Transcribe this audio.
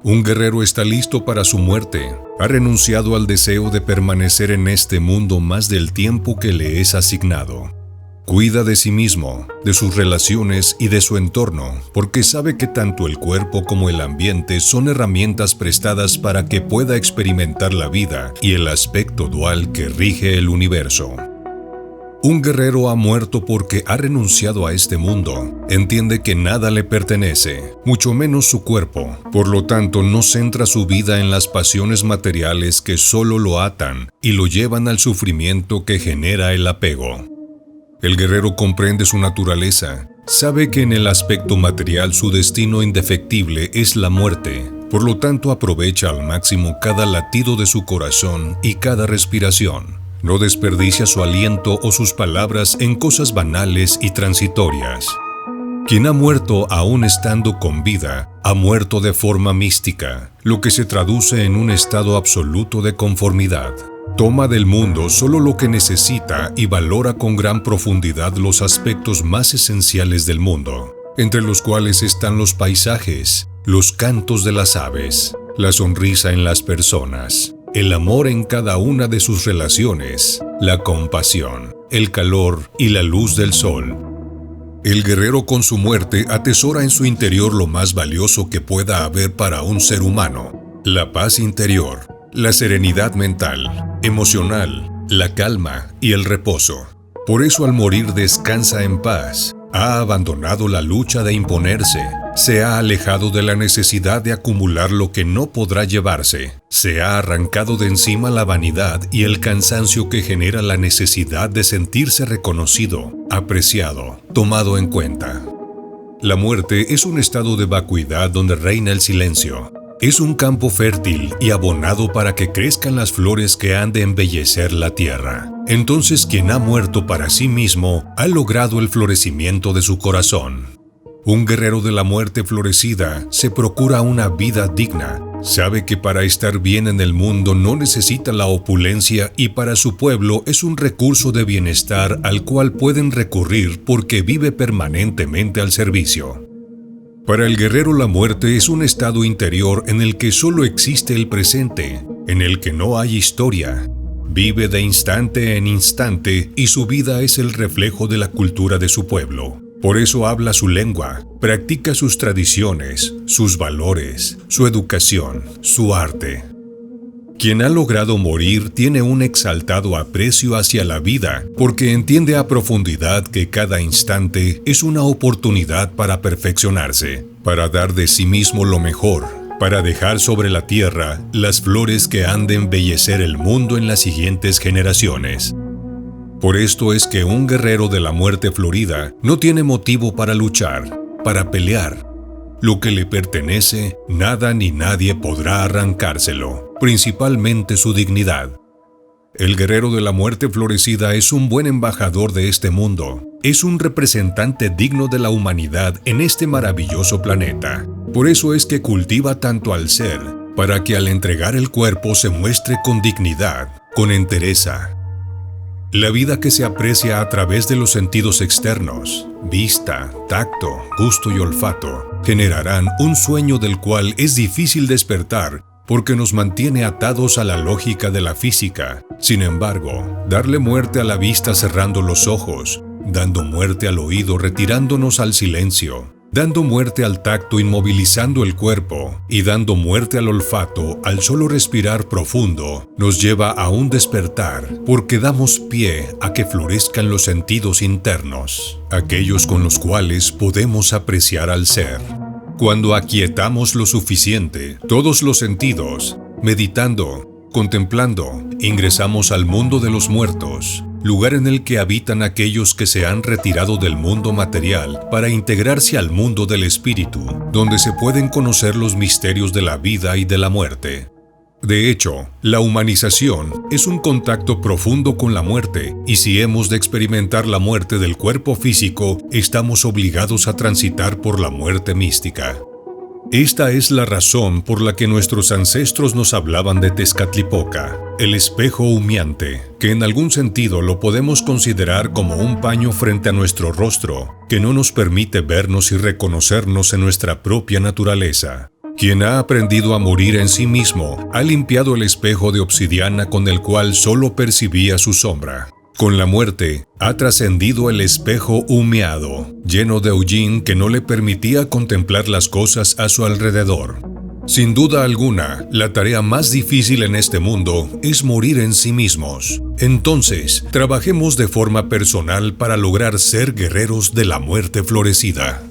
Un guerrero está listo para su muerte. Ha renunciado al deseo de permanecer en este mundo más del tiempo que le es asignado. Cuida de sí mismo, de sus relaciones y de su entorno, porque sabe que tanto el cuerpo como el ambiente son herramientas prestadas para que pueda experimentar la vida y el aspecto dual que rige el universo. Un guerrero ha muerto porque ha renunciado a este mundo. Entiende que nada le pertenece, mucho menos su cuerpo. Por lo tanto, no centra su vida en las pasiones materiales que solo lo atan y lo llevan al sufrimiento que genera el apego. El guerrero comprende su naturaleza. Sabe que en el aspecto material su destino indefectible es la muerte. Por lo tanto, aprovecha al máximo cada latido de su corazón y cada respiración. No desperdicia su aliento o sus palabras en cosas banales y transitorias. Quien ha muerto aún estando con vida, ha muerto de forma mística, lo que se traduce en un estado absoluto de conformidad. Toma del mundo solo lo que necesita y valora con gran profundidad los aspectos más esenciales del mundo, entre los cuales están los paisajes, los cantos de las aves, la sonrisa en las personas, el amor en cada una de sus relaciones, la compasión, el calor y la luz del sol. El guerrero con su muerte atesora en su interior lo más valioso que pueda haber para un ser humano: la paz interior, la serenidad mental, emocional, la calma y el reposo. Por eso al morir descansa en paz. Ha abandonado la lucha de imponerse. Se ha alejado de la necesidad de acumular lo que no podrá llevarse. Se ha arrancado de encima la vanidad y el cansancio que genera la necesidad de sentirse reconocido, apreciado, tomado en cuenta. La muerte es un estado de vacuidad donde reina el silencio. Es un campo fértil y abonado para que crezcan las flores que han de embellecer la tierra. Entonces quien ha muerto para sí mismo ha logrado el florecimiento de su corazón. Un guerrero de la muerte florecida se procura una vida digna. Sabe que para estar bien en el mundo no necesita la opulencia y para su pueblo es un recurso de bienestar al cual pueden recurrir porque vive permanentemente al servicio. Para el guerrero la muerte es un estado interior en el que solo existe el presente, en el que no hay historia. Vive de instante en instante y su vida es el reflejo de la cultura de su pueblo. Por eso habla su lengua, practica sus tradiciones, sus valores, su educación, su arte. Quien ha logrado morir tiene un exaltado aprecio hacia la vida porque entiende a profundidad que cada instante es una oportunidad para perfeccionarse, para dar de sí mismo lo mejor, para dejar sobre la tierra las flores que han de embellecer el mundo en las siguientes generaciones. Por esto es que un guerrero de la muerte florida no tiene motivo para luchar, para pelear. Lo que le pertenece, nada ni nadie podrá arrancárselo, principalmente su dignidad. El guerrero de la muerte florecida es un buen embajador de este mundo. Es un representante digno de la humanidad en este maravilloso planeta. Por eso es que cultiva tanto al ser, para que al entregar el cuerpo se muestre con dignidad, con entereza. La vida que se aprecia a través de los sentidos externos, vista, tacto, gusto y olfato, generarán un sueño del cual es difícil despertar porque nos mantiene atados a la lógica de la física. Sin embargo, darle muerte a la vista cerrando los ojos, dando muerte al oído retirándonos al silencio, dando muerte al tacto inmovilizando el cuerpo y dando muerte al olfato al solo respirar profundo, nos lleva a un despertar porque damos pie a que florezcan los sentidos internos, aquellos con los cuales podemos apreciar al ser. Cuando aquietamos lo suficiente todos los sentidos, meditando, contemplando, ingresamos al mundo de los muertos, lugar en el que habitan aquellos que se han retirado del mundo material para integrarse al mundo del espíritu, donde se pueden conocer los misterios de la vida y de la muerte. De hecho, la humanización es un contacto profundo con la muerte, y si hemos de experimentar la muerte del cuerpo físico, estamos obligados a transitar por la muerte mística. Esta es la razón por la que nuestros ancestros nos hablaban de Tezcatlipoca, el espejo humeante, que en algún sentido lo podemos considerar como un paño frente a nuestro rostro, que no nos permite vernos y reconocernos en nuestra propia naturaleza. Quien ha aprendido a morir en sí mismo, ha limpiado el espejo de obsidiana con el cual solo percibía su sombra. Con la muerte, ha trascendido el espejo humeado, lleno de hollín que no le permitía contemplar las cosas a su alrededor. Sin duda alguna, la tarea más difícil en este mundo es morir en sí mismos. Entonces, trabajemos de forma personal para lograr ser guerreros de la muerte florecida.